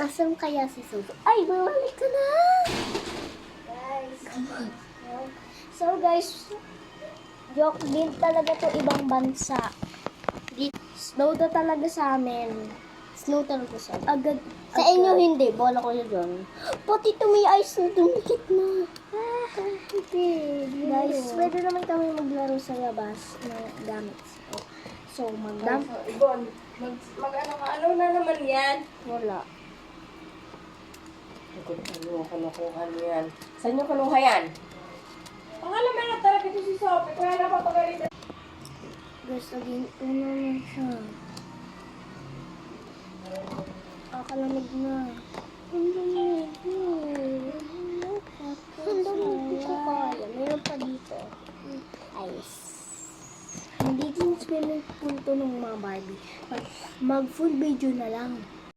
Asan kaya si Suso? Ay, bumalik ka na! Guys, so guys, joke din talaga to ibang bansa. Snow na talaga sa amin. Snow talaga sa amin. Agad. Sa inyo hindi, bola ko na dyan. Pati ito may ice na dumikit na. Okay. Guys, pwede naman kami maglaro sa labas ng gamit. So, Ibon, mag-ano ka? Ano na naman yan? wala. Ano kinukuha niyan? Saan yung kinuha yan? Pangalaman na talaga ito si Sophie. Kaya napapagalitan. Guys, again, ano na siya. Kakalamig na. Ang lamig na. Ang lamig, hindi ko kaya. Meron pa dito. Ice. Hindi din swimming pool to ng mga Barbie. Mag full video na lang.